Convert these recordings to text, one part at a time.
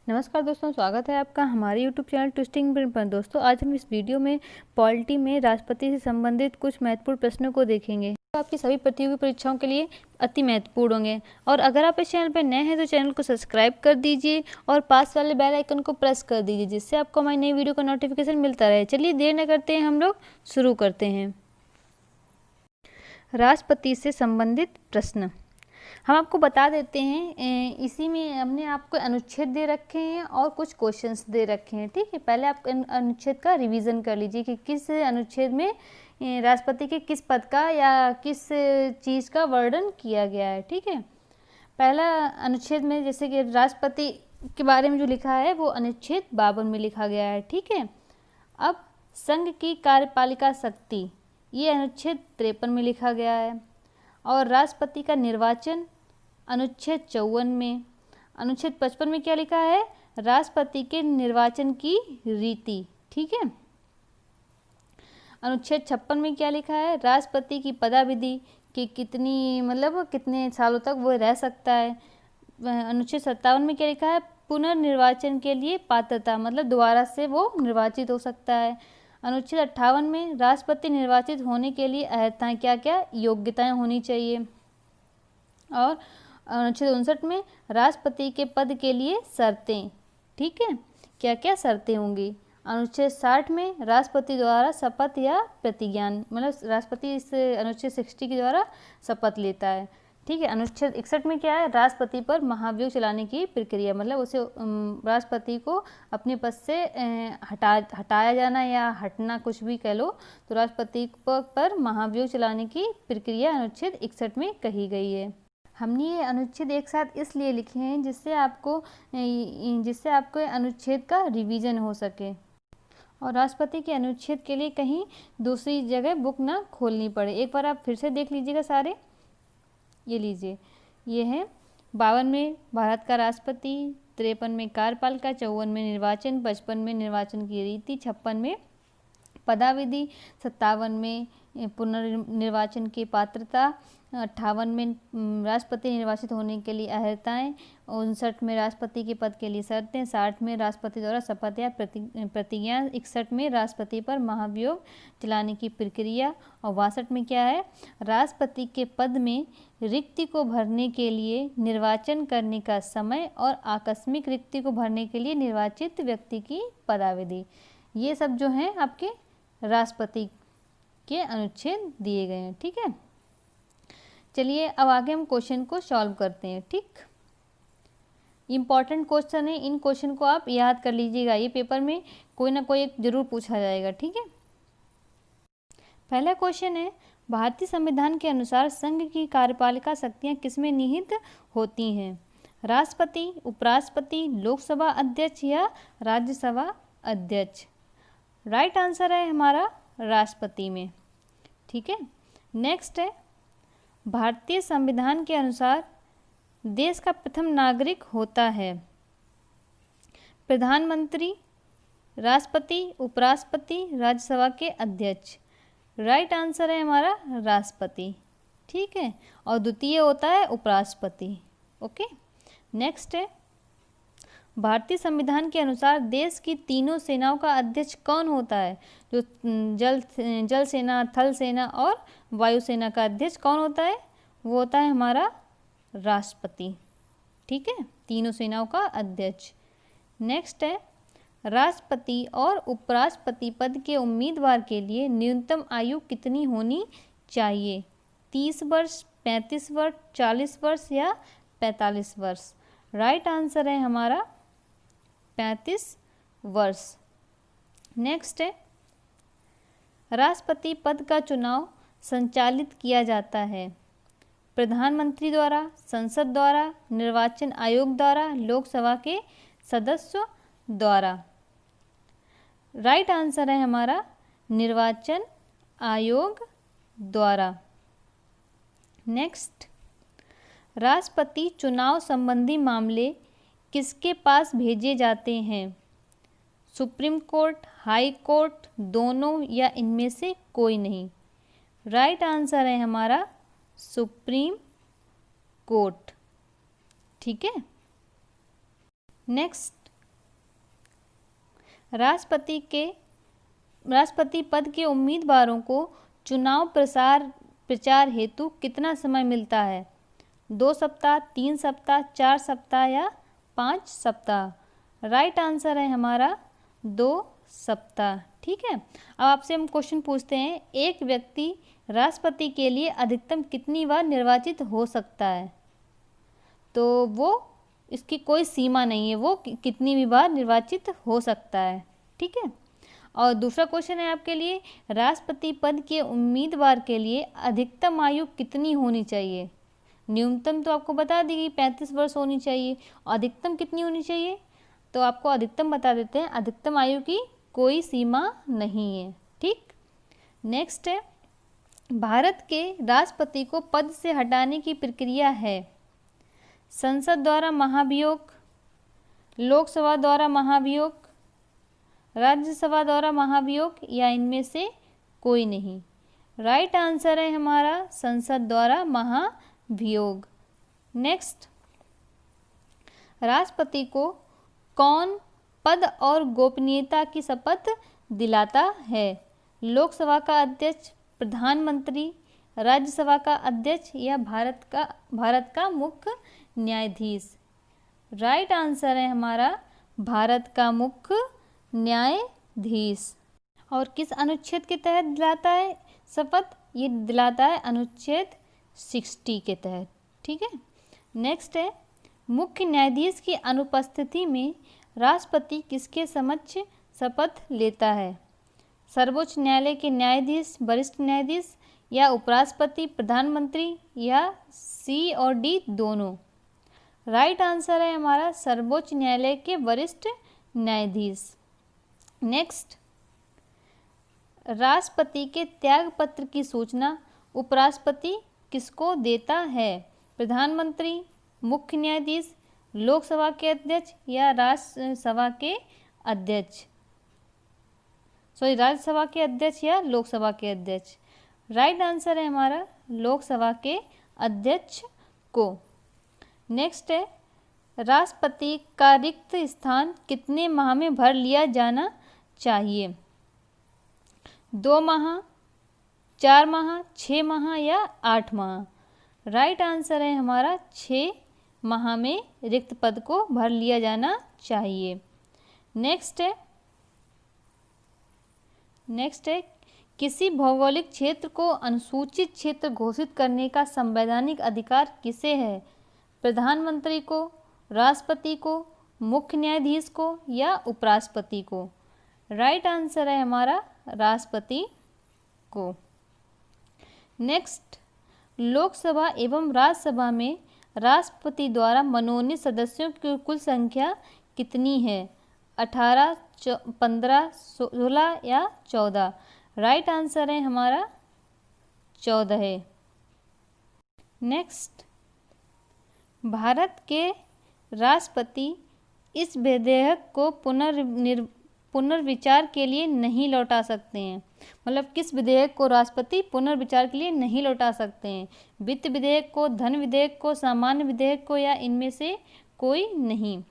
नमस्कार दोस्तों, स्वागत है आपका हमारे YouTube चैनल ट्विस्टिंग ब्रेन पर। दोस्तों, आज हम इस वीडियो में पॉलिटी में राष्ट्रपति से संबंधित कुछ महत्वपूर्ण प्रश्नों को देखेंगे जो आपकी सभी प्रतियोगी परीक्षाओं के लिए अति महत्वपूर्ण होंगे। और अगर आप इस चैनल पर नए हैं तो चैनल को सब्सक्राइब कर दीजिए और पास वाले बेल आइकन को प्रेस कर दीजिए, जिससे आपको हमारी नई वीडियो का नोटिफिकेशन मिलता रहे। चलिए देर न करते हैं, हम लोग शुरू करते हैं। राष्ट्रपति से संबंधित प्रश्न हम आपको बता देते हैं। इसी में हमने आपको अनुच्छेद दे रखे हैं और कुछ क्वेश्चंस दे रखे हैं। ठीक है, पहले आप अनुच्छेद का रिवीजन कर लीजिए कि किस अनुच्छेद में राष्ट्रपति के किस पद का या किस चीज़ का वर्णन किया गया है। ठीक है, पहला अनुच्छेद में जैसे कि राष्ट्रपति के बारे में जो लिखा है वो अनुच्छेद 52 में लिखा गया है। ठीक है, अब संघ की कार्यपालिका शक्ति ये अनुच्छेद 53 में लिखा गया है। और राष्ट्रपति का निर्वाचन अनुच्छेद 54 में। अनुच्छेद 55 में क्या लिखा है? राष्ट्रपति के निर्वाचन की रीति। ठीक है, अनुच्छेद 56 में क्या लिखा है? राष्ट्रपति की पदाविधि कि कितने सालों तक वो रह सकता है। अनुच्छेद 57 में क्या लिखा है? पुनर्निर्वाचन के लिए पात्रता, मतलब दोबारा से वो निर्वाचित हो सकता है। अनुच्छेद 58 में राष्ट्रपति निर्वाचित होने के लिए अर्हताएं क्या क्या योग्यताएं होनी चाहिए। और अनुच्छेद 59 में राष्ट्रपति के पद के लिए शर्तें। ठीक है, क्या क्या शर्तें होंगी। अनुच्छेद 60 में राष्ट्रपति द्वारा शपथ या प्रतिज्ञान, मतलब राष्ट्रपति इस अनुच्छेद 60 के द्वारा शपथ लेता है। ठीक है, अनुच्छेद 61 में क्या है? राष्ट्रपति पर महाभियोग चलाने की प्रक्रिया, मतलब उसे राष्ट्रपति को अपने पद से हटाया जाना या हटना, कुछ भी कह लो, तो राष्ट्रपति पर महाभियोग चलाने की प्रक्रिया अनुच्छेद 61 में कही गई है। हमने ये अनुच्छेद एक साथ इसलिए लिखे हैं जिससे आपको अनुच्छेद का रिवीजन हो सके और राष्ट्रपति के अनुच्छेद के लिए कहीं दूसरी जगह बुक ना खोलनी पड़े। एक बार आप फिर से देख लीजिएगा सारे। ये लीजिए, ये है 52 में भारत का राष्ट्रपति, 53 में कार्यपालिका, 54 में निर्वाचन, 55 में निर्वाचन की रीति, 56 में पदाविधि, 57 में पुनर्निर्वाचन की पात्रता, 58 में राष्ट्रपति निर्वाचित होने के लिए अर्हताएं, 59 में राष्ट्रपति के पद के लिए शर्तें, 60 में राष्ट्रपति द्वारा शपथ या प्रतिज्ञा, 61 में राष्ट्रपति पर महाभियोग चलाने की प्रक्रिया और 62 में क्या है? राष्ट्रपति के पद में रिक्ति को भरने के लिए निर्वाचन करने का समय और आकस्मिक रिक्ति को भरने के लिए निर्वाचित व्यक्ति की पदाविधि। ये सब जो हैं आपके राष्ट्रपति के अनुच्छेद दिए गए हैं। ठीक है, चलिए अब आगे हम क्वेश्चन को सॉल्व करते हैं। ठीक, इम्पॉर्टेंट क्वेश्चन है, इन क्वेश्चन को आप याद कर लीजिएगा, ये पेपर में कोई ना कोई एक जरूर पूछा जाएगा। ठीक है, पहला क्वेश्चन है, भारतीय संविधान के अनुसार संघ की कार्यपालिका शक्तियां किसमें निहित होती हैं? राष्ट्रपति, उपराष्ट्रपति, लोकसभा अध्यक्ष या राज्यसभा अध्यक्ष? राइट आंसर है हमारा राष्ट्रपति में। ठीक है, नेक्स्ट है, भारतीय संविधान के अनुसार देश का प्रथम नागरिक होता है प्रधानमंत्री, राष्ट्रपति, उपराष्ट्रपति, राज्यसभा के अध्यक्ष? राइट आंसर है हमारा राष्ट्रपति। ठीक है, और द्वितीय होता है उपराष्ट्रपति। ओके, नेक्स्ट है, भारतीय संविधान के अनुसार देश की तीनों सेनाओं का अध्यक्ष कौन होता है? जो जल सेना, थल सेना और वायुसेना का अध्यक्ष कौन होता है? वो होता है हमारा राष्ट्रपति। ठीक है, तीनों सेनाओं का अध्यक्ष। नेक्स्ट है, राष्ट्रपति और उपराष्ट्रपति पद के उम्मीदवार के लिए न्यूनतम आयु कितनी होनी चाहिए? 30 वर्ष, 35 वर्ष, 40 वर्ष या 45 वर्ष? राइट आंसर है हमारा 35 वर्ष। नेक्स्ट है, राष्ट्रपति पद का चुनाव संचालित किया जाता है प्रधानमंत्री द्वारा, संसद द्वारा, निर्वाचन आयोग द्वारा, लोकसभा के सदस्य द्वारा? राइट आंसर है हमारा निर्वाचन आयोग द्वारा। नेक्स्ट, राष्ट्रपति चुनाव संबंधी मामले किसके पास भेजे जाते हैं? सुप्रीम कोर्ट, हाई कोर्ट, दोनों या इनमें से कोई नहीं? राइट आंसर है हमारा सुप्रीम कोर्ट। ठीक है, नेक्स्ट राष्ट्रपति पद के उम्मीदवारों को चुनाव प्रचार हेतु कितना समय मिलता है? 2 सप्ताह, 3 सप्ताह, 4 सप्ताह या 5 सप्ताह? राइट आंसर है हमारा 2 सप्ताह। ठीक है, अब आपसे हम क्वेश्चन पूछते हैं, एक व्यक्ति राष्ट्रपति के लिए अधिकतम कितनी बार निर्वाचित हो सकता है? तो वो इसकी कोई सीमा नहीं है, वो कितनी भी बार निर्वाचित हो सकता है। ठीक है, और दूसरा क्वेश्चन है आपके लिए, राष्ट्रपति पद के उम्मीदवार के लिए अधिकतम आयु कितनी होनी चाहिए? न्यूनतम तो आपको बता दी गई 35 वर्ष होनी चाहिए, अधिकतम कितनी होनी चाहिए? तो आपको अधिकतम बता देते हैं, अधिकतम आयु की कोई सीमा नहीं है। ठीक, नेक्स्ट है, भारत के राष्ट्रपति को पद से हटाने की प्रक्रिया है? संसद द्वारा महाभियोग, लोकसभा द्वारा महाभियोग, राज्यसभा द्वारा महाभियोग या इनमें से कोई नहीं? राइट आंसर है हमारा संसद द्वारा महाभियोग। नेक्स्ट, राष्ट्रपति को कौन पद और गोपनीयता की शपथ दिलाता है? लोकसभा का अध्यक्ष, प्रधानमंत्री, राज्यसभा का अध्यक्ष या भारत का मुख्य न्यायाधीश? राइट आंसर है हमारा भारत का मुख्य न्यायाधीश। और किस अनुच्छेद के तहत दिलाता है शपथ? ये दिलाता है अनुच्छेद 60 के तहत। ठीक है, नेक्स्ट है, मुख्य न्यायाधीश की अनुपस्थिति में राष्ट्रपति किसके समक्ष शपथ लेता है? सर्वोच्च न्यायालय के न्यायाधीश, वरिष्ठ न्यायाधीश या उपराष्ट्रपति, प्रधानमंत्री या सी और डी दोनों? राइट आंसर है हमारा सर्वोच्च न्यायालय के वरिष्ठ न्यायाधीश। नेक्स्ट, राष्ट्रपति के त्याग पत्र की सूचना उपराष्ट्रपति किसको देता है? प्रधानमंत्री, मुख्य न्यायाधीश, लोकसभा के अध्यक्ष या राज्यसभा के अध्यक्ष? राज्यसभा के अध्यक्ष या लोकसभा के अध्यक्ष? राइट आंसर है हमारा लोकसभा के अध्यक्ष को। नेक्स्ट है, राष्ट्रपति का रिक्त स्थान कितने माह में भर लिया जाना चाहिए? 2 माह, 4 माह, 6 माह या 8 माह? राइट आंसर है हमारा 6 माह में रिक्त पद को भर लिया जाना चाहिए। नेक्स्ट है, किसी भौगोलिक क्षेत्र को अनुसूचित क्षेत्र घोषित करने का संवैधानिक अधिकार किसे है? प्रधानमंत्री को, राष्ट्रपति को, मुख्य न्यायाधीश को या उपराष्ट्रपति को? राइट आंसर है हमारा राष्ट्रपति को। नेक्स्ट, लोकसभा एवं राज्यसभा में राष्ट्रपति द्वारा मनोनीत सदस्यों की कुल संख्या कितनी है? 18, 15, 16 या 14? राइट आंसर है हमारा 14 है। नेक्स्ट, भारत के राष्ट्रपति इस विधेयक को पुनर्विचार के लिए नहीं लौटा सकते हैं। मतलब किस विधेयक को राष्ट्रपति पुनर्विचार के लिए नहीं लौटा सकते हैं? वित्त विधेयक को, धन विधेयक को, सामान्य विधेयक को या इनमें से कोई नहीं?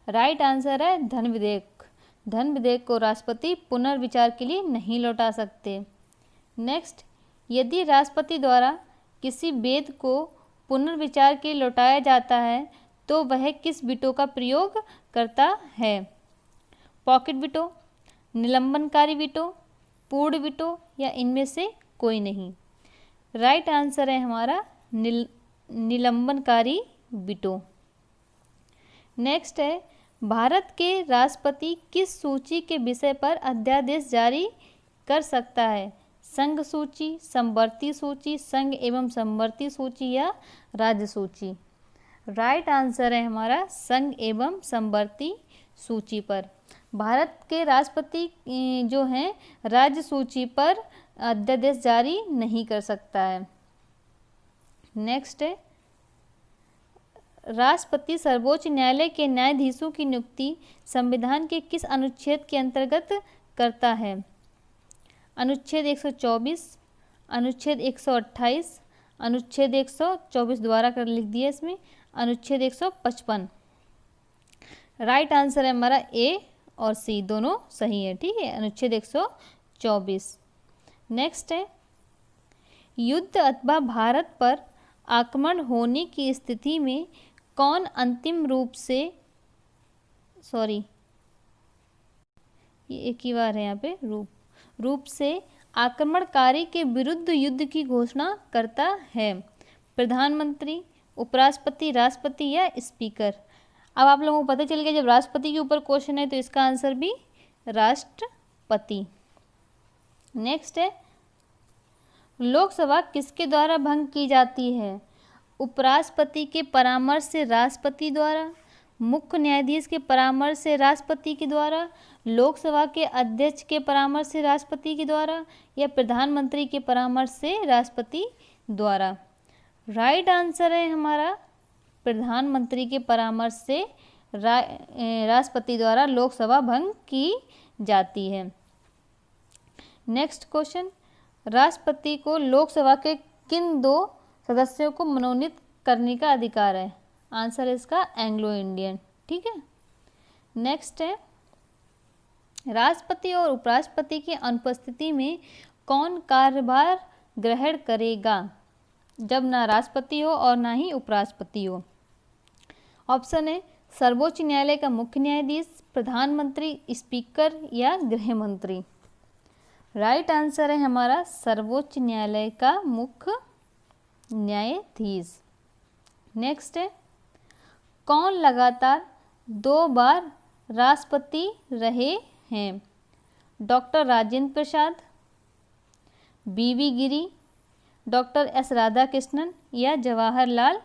राइट आंसर है धन विधेयक। धन विधेयक को राष्ट्रपति पुनर्विचार के लिए नहीं लौटा सकते। नेक्स्ट, यदि राष्ट्रपति द्वारा किसी वेद को पुनर्विचार के लिए लौटाया जाता है तो वह किस विटो का प्रयोग करता है? पॉकेट विटो, निलंबनकारी विटो, पूर्ण विटो या इनमें से कोई नहीं? राइट आंसर है हमारा निलंबनकारी विटो। नेक्स्ट है, भारत के राष्ट्रपति किस सूची के विषय पर अध्यादेश जारी कर सकता है? संघ सूची, समवर्ती सूची, संघ एवं समवर्ती सूची या राज्य सूची? राइट आंसर है हमारा संघ एवं समवर्ती सूची पर। भारत के राष्ट्रपति जो हैं राज्य सूची पर अध्यादेश जारी नहीं कर सकता है। नेक्स्ट है, राष्ट्रपति सर्वोच्च न्यायालय के न्यायाधीशों की नियुक्ति संविधान के किस अनुच्छेद के अंतर्गत करता है? अनुच्छेद 124, अनुच्छेद 128, अनुच्छेद 124 द्वारा कर लिख दिया इसमें, अनुच्छेद 155। राइट आंसर है हमारा ए और सी दोनों सही है। ठीक है, अनुच्छेद 124। नेक्स्ट है, युद्ध अथवा भारत पर आक्रमण होने की स्थिति में कौन अंतिम रूप से, सॉरी ये एक ही बार है यहाँ पे, रूप से आक्रमणकारी के विरुद्ध युद्ध की घोषणा करता है? प्रधानमंत्री, उपराष्ट्रपति, राष्ट्रपति या स्पीकर? अब आप लोगों को पता चल गया, जब राष्ट्रपति के ऊपर क्वेश्चन है तो इसका आंसर भी राष्ट्रपति। नेक्स्ट है, लोकसभा किसके द्वारा भंग की जाती है? उपराष्ट्रपति के परामर्श से राष्ट्रपति द्वारा, मुख्य न्यायाधीश के परामर्श से राष्ट्रपति के द्वारा, लोकसभा के अध्यक्ष के परामर्श से राष्ट्रपति के द्वारा, या प्रधानमंत्री के परामर्श से राष्ट्रपति द्वारा? राइट आंसर है हमारा प्रधानमंत्री के परामर्श से राष्ट्रपति द्वारा लोकसभा भंग की जाती है। नेक्स्ट क्वेश्चन, राष्ट्रपति को लोकसभा के किन 2 सदस्यों को मनोनीत करने का अधिकार है? आंसर है इसका एंग्लो इंडियन। ठीक है। नेक्स्ट है, राष्ट्रपति और उपराष्ट्रपति की अनुपस्थिति में कौन कार्यभार ग्रहण करेगा जब ना राष्ट्रपति हो और ना ही उपराष्ट्रपति हो? ऑप्शन है, सर्वोच्च न्यायालय का मुख्य न्यायाधीश, प्रधानमंत्री, स्पीकर या गृह मंत्री? राइट आंसर है हमारा सर्वोच्च न्यायालय का मुख्य न्यायाधीश। नेक्स्ट है, कौन लगातार 2 बार राष्ट्रपति रहे हैं? डॉक्टर राजेंद्र प्रसाद, बीवी गिरी, डॉक्टर एस राधाकृष्णन या जवाहरलाल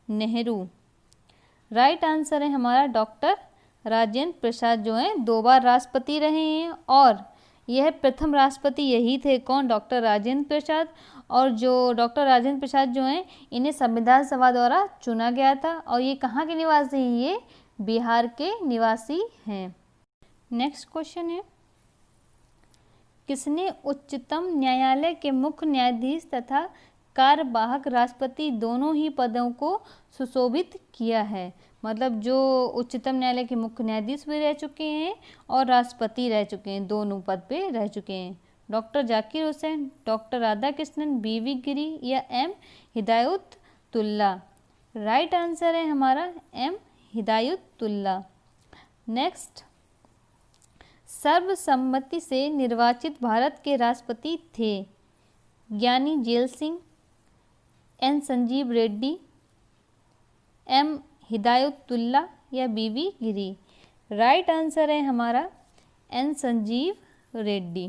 नेहरू? राइट आंसर है हमारा डॉक्टर राजेंद्र प्रसाद जो हैं 2 बार राष्ट्रपति रहे हैं, और यह प्रथम राष्ट्रपति यही थे, कौन? डॉक्टर राजेंद्र प्रसाद। और जो डॉक्टर राजेंद्र प्रसाद जो हैं इन्हें संविधान सभा द्वारा चुना गया था, और ये कहाँ के निवासी हैं? ये बिहार के निवासी हैं। नेक्स्ट क्वेश्चन है, किसने उच्चतम न्यायालय के मुख्य न्यायाधीश तथा कार्यवाहक राष्ट्रपति दोनों ही पदों को सुशोभित किया है? मतलब जो उच्चतम न्यायालय के मुख्य न्यायाधीश भी रह चुके हैं और राष्ट्रपति रह चुके हैं, दोनों पद पे रह चुके हैं। डॉक्टर जाकिर हुसैन, डॉक्टर राधाकृष्णन, बीवी गिरी या एम हिदायतुल्ला? राइट आंसर है हमारा एम हिदायतुल्ला। नेक्स्ट, सर्वसम्मति से निर्वाचित भारत के राष्ट्रपति थे? ज्ञानी जेल सिंह, एन संजीव रेड्डी, एम हिदायतुल्ला या बीवी गिरी? राइट आंसर है हमारा एन संजीव रेड्डी।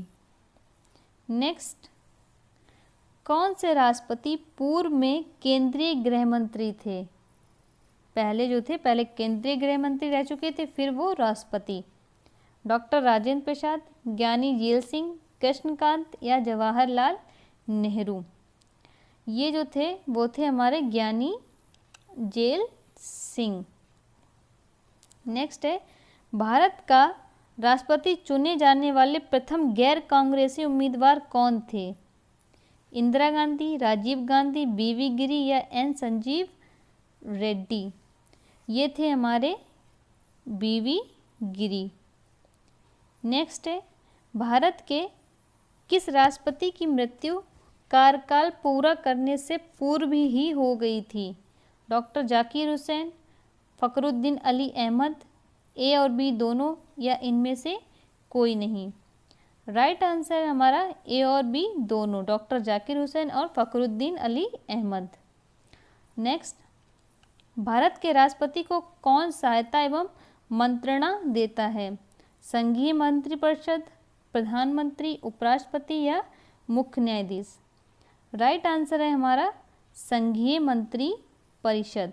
नेक्स्ट, कौन से राष्ट्रपति पूर्व में केंद्रीय गृह मंत्री थे? पहले जो थे, पहले केंद्रीय गृह मंत्री रह चुके थे, फिर वो राष्ट्रपति। डॉक्टर राजेंद्र प्रसाद, ज्ञानी जेल सिंह, कृष्णकांत या जवाहरलाल नेहरू? ये जो थे वो थे हमारे ज्ञानी जेल सिंह। नेक्स्ट है, भारत का राष्ट्रपति चुने जाने वाले प्रथम गैर कांग्रेसी उम्मीदवार कौन थे? इंदिरा गांधी, राजीव गांधी, बीवी गिरी या एन संजीव रेड्डी? ये थे हमारे बीवी गिरी। नेक्स्ट है, भारत के किस राष्ट्रपति की मृत्यु कार्यकाल पूरा करने से पूर्व ही हो गई थी? डॉक्टर जाकिर हुसैन, फखरुद्दीन अली अहमद, ए और बी दोनों या इनमें से कोई नहीं? राइट आंसर है हमारा ए और बी दोनों, डॉक्टर जाकिर हुसैन और फखरुद्दीन अली अहमद। नेक्स्ट, भारत के राष्ट्रपति को कौन सहायता एवं मंत्रणा देता है? संघीय मंत्रिपरिषद, प्रधानमंत्री, उपराष्ट्रपति या मुख्य न्यायाधीश? राइट आंसर है हमारा संघीय मंत्री परिषद।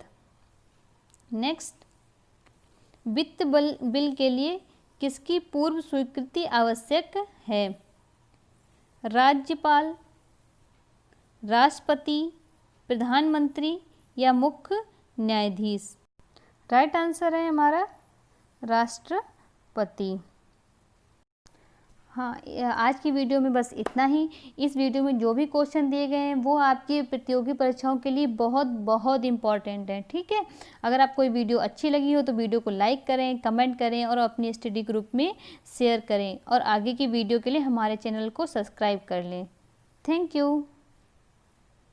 नेक्स्ट, वित्त बिल के लिए किसकी पूर्व स्वीकृति आवश्यक है? राज्यपाल, राष्ट्रपति, प्रधानमंत्री या मुख्य न्यायाधीश? राइट आंसर है हमारा राष्ट्रपति। हाँ, आज की वीडियो में बस इतना ही। इस वीडियो में जो भी क्वेश्चन दिए गए हैं वो आपकी प्रतियोगी परीक्षाओं के लिए बहुत बहुत इम्पॉर्टेंट है, ठीक है। अगर आपको ये वीडियो अच्छी लगी हो तो वीडियो को लाइक करें, कमेंट करें और अपनी स्टडी ग्रुप में शेयर करें, और आगे की वीडियो के लिए हमारे चैनल को सब्सक्राइब कर लें। Thank you.